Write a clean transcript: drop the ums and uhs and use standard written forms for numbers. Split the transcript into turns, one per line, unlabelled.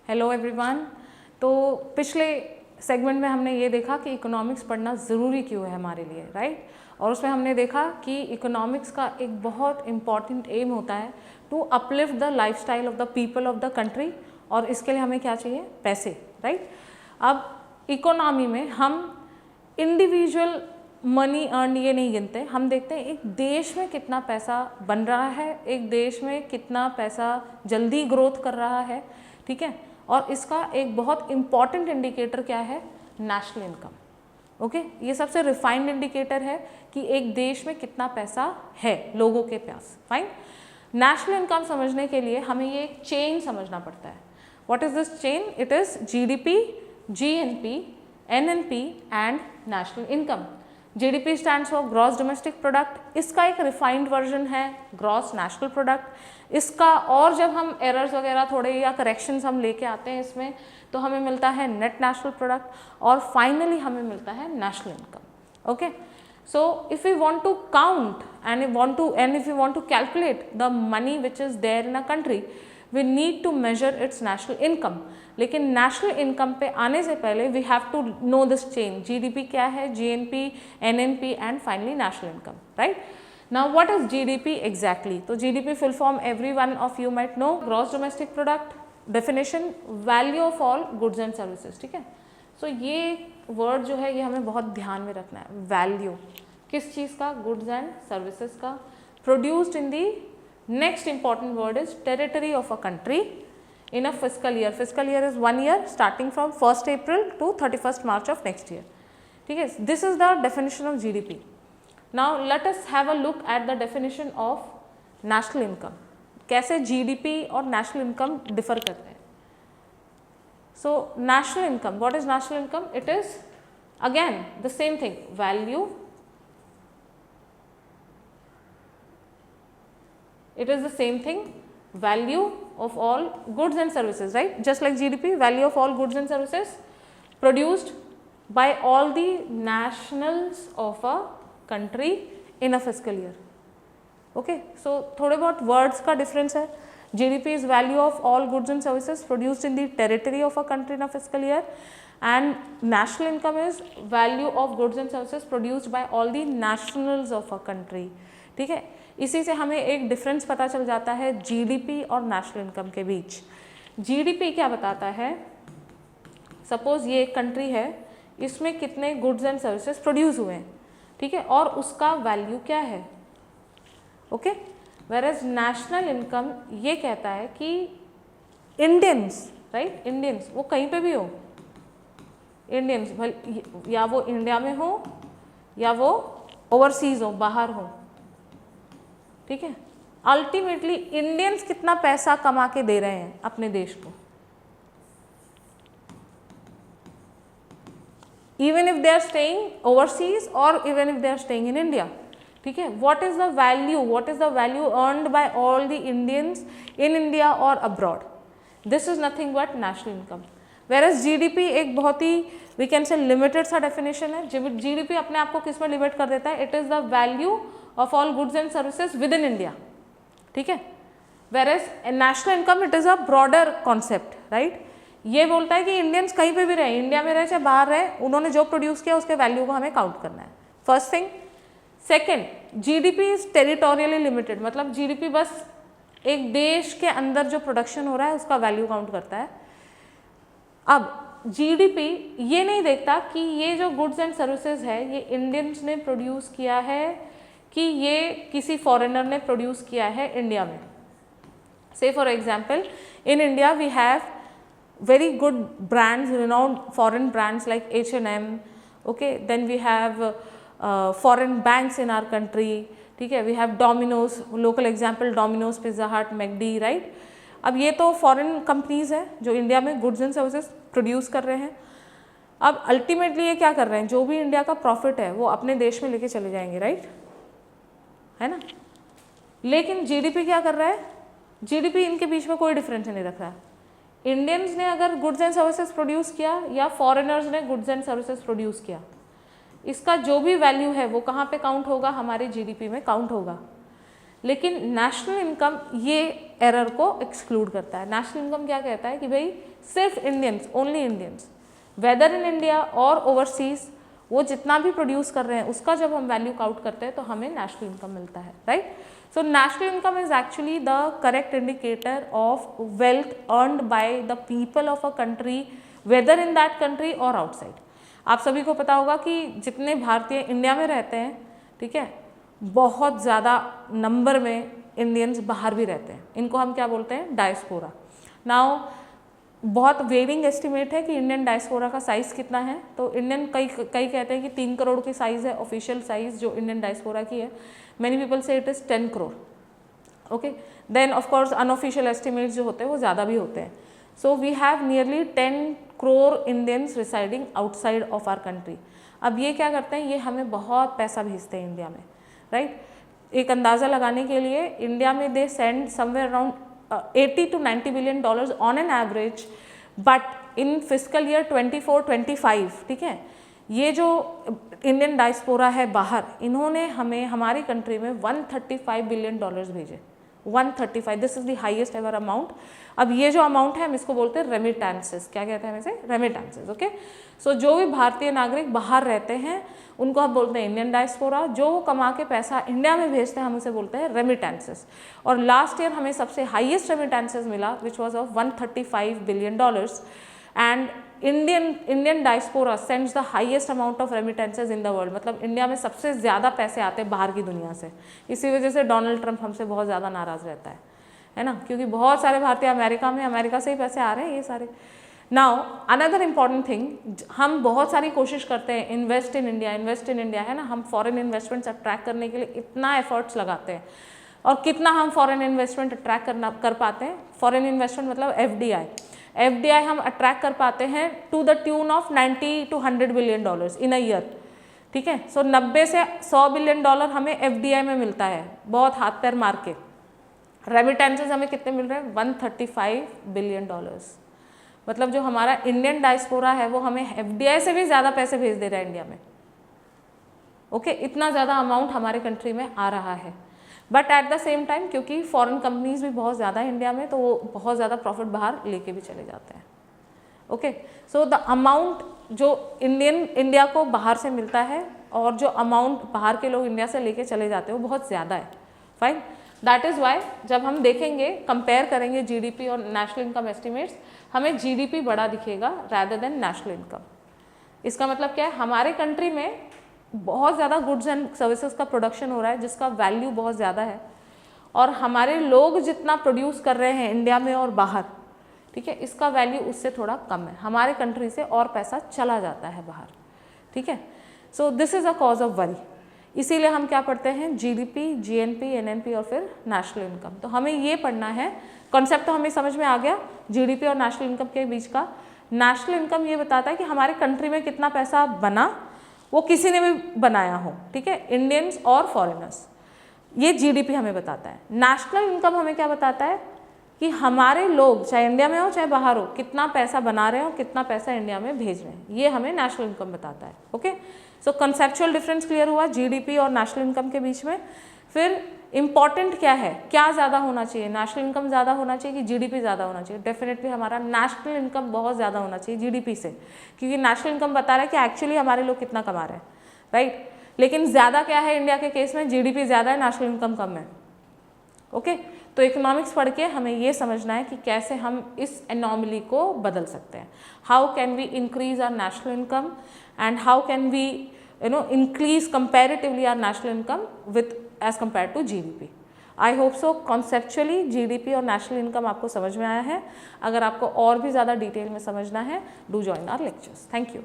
Hello everyone. तो पिछले segment में हमने ये देखा कि इकोनॉमिक्स पढ़ना ज़रूरी क्यों है हमारे लिए, राइट। और उसमें हमने देखा कि इकोनॉमिक्स का एक बहुत इम्पॉर्टेंट एम होता है to uplift the lifestyle of the people of the country, और इसके लिए हमें क्या चाहिए? पैसे, राइट। अब इकोनॉमी में हम इंडिविजुअल मनी अर्न ये नहीं गिनते, हम देखते हैं एक देश में कितना पैसा बन रहा है, एक देश में कितना पैसा जल्दी ग्रोथ कर रहा है, ठीक है। और इसका एक बहुत इम्पॉर्टेंट इंडिकेटर क्या है? National income. ओके, ये सबसे रिफाइंड इंडिकेटर है कि एक देश में कितना पैसा है लोगों के पास। फाइन। नेशनल इनकम समझने के लिए हमें ये एक चेन समझना पड़ता है। What is this chain? It is GDP, GNP, NNP and national income. GDP stands for gross domestic product, इसका एक रिफाइंड वर्जन है ग्रॉस नेशनल प्रोडक्ट। इसका और जब हम एरर्स वगैरह थोड़े या करेक्शंस हम लेके आते हैं इसमें, तो हमें मिलता है नेट नेशनल प्रोडक्ट, और फाइनली हमें मिलता है national income. Okay, so if you want to count and if you want to calculate the money which is there in a country, we need to measure its national income. लेकिन national income पे आने से पहले we have to know this chain. GDP क्या है? GNP, NNP and finally national income, right. Now what is GDP exactly? तो GDP full form every one of you might know, gross domestic product, definition value of all goods and services, ठीक है। सो ये word जो है ये हमें बहुत ध्यान में रखना है। वैल्यू किस चीज़ का? गुड्स एंड सर्विसेज का। Produced in the, next important word is territory of a country in a fiscal year. Fiscal year is 1 year starting from 1st April to 31st March of next year. ठीक है, this is the definition of GDP. Now let us have a look at the definition of national income. कैसे GDP और national income differ करते हैं? So national income, what is national income? It is again the same thing, value. It is the same thing, value of all goods and services, right? Just like GDP, value of all goods and services produced by all the nationals of a country in a fiscal year. Okay, so थोड़े बहुत words का difference है। GDP is value of all goods and services produced in the territory of a country in a fiscal year, and national income is value of goods and services produced by all the nationals of a country, ठीक है। इसी से हमें एक difference पता चल जाता है जीडीपी और नेशनल इनकम के बीच। जीडीपी क्या बताता है? सपोज ये एक कंट्री है, इसमें कितने गुड्स एंड सर्विसेज प्रोड्यूस हुए हैं, ठीक है, और उसका वैल्यू क्या है। ओके, वेयरएज नेशनल इनकम ये कहता है कि इंडियंस, राइट, इंडियंस वो कहीं पे भी हो, इंडियंस या वो इंडिया में हो या वो ओवरसीज हो, बाहर हो, ठीक है, अल्टीमेटली इंडियंस कितना पैसा कमा के दे रहे हैं अपने देश को, even if they are staying overseas और even if they are staying in India, ठीक है। What is the value? What is the value earned by all the Indians in India और abroad? This is nothing but national income. Whereas GDP एक बहुत ही we can say limited सा definition है। GDP अपने आप को किस में लिमिट कर देता है? It is the value of all goods and services within India, ठीक है। whereas national income it is a broader concept, right? ये बोलता है कि इंडियंस कहीं पे भी रहे, इंडिया में रहे चाहे बाहर रहे, उन्होंने जो प्रोड्यूस किया उसके वैल्यू को हमें काउंट करना है, first thing. Second, GDP is territorially limited, मतलब जीडीपी बस एक देश के अंदर जो प्रोडक्शन हो रहा है उसका वैल्यू काउंट करता है। अब जीडीपी ये नहीं देखता कि ये जो गुड्स एंड सर्विसेज है ये इंडियंस ने प्रोड्यूस किया है कि ये किसी फॉरेनर ने प्रोड्यूस किया है इंडिया में। Say for example in India we have very good brands, renowned foreign brands like H&M, okay, then we have foreign banks in our country, ठीक है, we have Domino's, local example Domino's, pizza Hut, McD, right. अब ये तो foreign companies हैं जो India में goods and services produce कर रहे हैं। अब अल्टीमेटली ये क्या कर रहे हैं? जो भी इंडिया का प्रॉफिट है वो अपने देश में लेके चले जाएंगे, राइट, है ना। लेकिन जीडीपी क्या कर रहा है? जीडीपी इनके बीच में कोई डिफरेंस नहीं रख रहा है। इंडियंस ने अगर गुड्स एंड सर्विसेज प्रोड्यूस किया या फॉरेनर्स ने गुड्स एंड सर्विसेज प्रोड्यूस किया, इसका जो भी वैल्यू है वो कहाँ पे काउंट होगा? हमारे जीडीपी में काउंट होगा। लेकिन नेशनल इनकम ये एरर को एक्सक्लूड करता है। नेशनल इनकम क्या कहता है कि भाई सिर्फ Indians, only Indians, whether in India और ओवरसीज, वो जितना भी प्रोड्यूस कर रहे हैं उसका जब हम वैल्यू काउंट करते हैं तो हमें नेशनल इनकम मिलता है, right. So national income is actually the correct indicator of wealth earned by the people of a country, whether in that country और आउटसाइड। आप सभी को पता होगा कि जितने भारतीय इंडिया में रहते हैं, ठीक है, बहुत ज़्यादा नंबर में इंडियंस बाहर भी रहते हैं, इनको हम क्या बोलते हैं, डायस्पोरा। नाउ बहुत वेरिंग एस्टिमेट है कि इंडियन डायस्पोरा का साइज़ कितना है, तो इंडियन कई कहते हैं कि 3 करोड़ की साइज़ है ऑफिशियल साइज़ जो इंडियन डायस्पोरा की है। Many people say it is 10 crore, okay. Then of course unofficial estimates जो होते हैं वो ज़्यादा भी होते हैं। So we have nearly 10 crore Indians residing outside of our country. अब ये क्या करते हैं, ये हमें बहुत पैसा भेजते हैं इंडिया में, राइट। एक अंदाज़ा लगाने के लिए इंडिया में they send somewhere around 80 to 90 billion dollars on an average, but in fiscal year 24-25, ठीक है, ये जो इंडियन डायस्पोरा है बाहर, इन्होंने हमें हमारी कंट्री में 135 बिलियन डॉलर्स भेजे, 135, this is the highest ever amount. अब ये जो अमाउंट है हम इसको बोलते हैं रेमिटेंसेस, क्या कहते हैं हम इसे, रेमिटेंसेस, ओके। सो जो भी भारतीय नागरिक बाहर रहते हैं उनको हम बोलते हैं इंडियन डायस्पोरा, जो कमा के पैसा इंडिया में भेजते हैं हम उसे बोलते हैं रेमिटेंसेस। और लास्ट ईयर हमें सबसे हाईएस्ट रेमिटेंसेस मिला which was of 135 billion dollars, and Indian diaspora sends the highest amount of remittances in the world. मतलब इंडिया में सबसे ज़्यादा पैसे आते हैं बाहर की दुनिया से। इसी वजह से डोनाल्ड ट्रंप हमसे बहुत ज़्यादा नाराज़ रहता है ना, क्योंकि बहुत सारे भारतीय अमेरिका में, अमेरिका से ही पैसे आ रहे हैं ये सारे। नाउ अनदर इम्पॉर्टेंट थिंग, हम बहुत सारी कोशिश करते हैं इन्वेस्ट इन इंडिया, है ना, हम फॉरेन इन्वेस्टमेंट्स अट्रैक्ट करने के लिए इतना एफर्ट्स लगाते हैं, और कितना हम फॉरेन इन्वेस्टमेंट अट्रैक्ट कर पाते हैं, फॉरेन इन्वेस्टमेंट मतलब एफडीआई हम अट्रैक्ट कर पाते हैं to the tune of 90 to 100 billion dollars in a year, ठीक है। सो 90 से 100 बिलियन डॉलर हमें एफडीआई में मिलता है, बहुत हाथ पैर मार के। रेमिटेंसेज हमें कितने मिल रहे हैं, 135 बिलियन डॉलर्स। मतलब जो हमारा इंडियन डायस्पोरा है वो हमें एफडीआई से भी ज़्यादा पैसे भेज दे रहा है इंडिया में, ओके। इतना ज़्यादा अमाउंट हमारे कंट्री में आ रहा है, but at the same time क्योंकि फॉरेन कंपनीज भी बहुत ज़्यादा है इंडिया में, तो वो बहुत ज़्यादा प्रॉफिट बाहर लेके भी चले जाते हैं, ओके। सो द अमाउंट जो इंडिया को बाहर से मिलता है और जो अमाउंट बाहर के लोग इंडिया से लेके चले जाते हैं वो बहुत ज़्यादा है, फाइन। दैट इज़ वाई जब हम देखेंगे, कंपेयर करेंगे जीडीपी और नेशनल इनकम एस्टिमेट्स, हमें जीडीपी बड़ा दिखेगा रैदर देन नेशनल इनकम। इसका मतलब क्या है, हमारे कंट्री में बहुत ज़्यादा गुड्स एंड सर्विसेज का प्रोडक्शन हो रहा है जिसका वैल्यू बहुत ज़्यादा है, और हमारे लोग जितना प्रोड्यूस कर रहे हैं इंडिया में और बाहर, ठीक है, इसका वैल्यू उससे थोड़ा कम है। हमारे कंट्री से और पैसा चला जाता है बाहर, ठीक है। So this is a cause of worry. इसीलिए हम क्या पढ़ते हैं, जीडीपी, जीएनपी, एनएनपी और फिर नेशनल इनकम। तो हमें ये पढ़ना है, कॉन्सेप्ट तो हमें समझ में आ गया जीडीपी और नेशनल इनकम के बीच का। नेशनल इनकम ये बताता है कि हमारे कंट्री में कितना पैसा बना, वो किसी ने भी बनाया हो, ठीक है, इंडियंस और फॉरेनर्स, ये जीडीपी हमें बताता है। नेशनल इनकम हमें क्या बताता है कि हमारे लोग चाहे इंडिया में हो चाहे बाहर हो कितना पैसा बना रहे हो, कितना पैसा इंडिया में भेज रहे हैं, ये हमें नेशनल इनकम बताता है, ओके। सो कंसेप्चुअल डिफरेंस क्लियर हुआ जीडीपी और नेशनल इनकम के बीच में। फिर इम्पॉर्टेंट क्या है, क्या ज़्यादा होना चाहिए, नेशनल इनकम ज़्यादा होना चाहिए कि जीडीपी ज़्यादा होना चाहिए? डेफिनेटली हमारा नेशनल इनकम बहुत ज़्यादा होना चाहिए जीडीपी से, क्योंकि नेशनल इनकम बता रहा है कि एक्चुअली हमारे लोग कितना कमा रहे हैं, राइट। लेकिन ज़्यादा क्या है इंडिया के केस में, जीडीपी ज़्यादा है, नेशनल इनकम कम है, ओके। तो इकोनॉमिक्स पढ़ के हमें ये समझना है कि कैसे हम इस एनॉमली को बदल सकते हैं। How can we increase our national income and how can we increase comparatively our national income with as compared to GDP. I hope so conceptually GDP और national income आपको समझ में आया है। अगर आपको और भी ज़्यादा डिटेल में समझना है, do join our lectures. Thank you.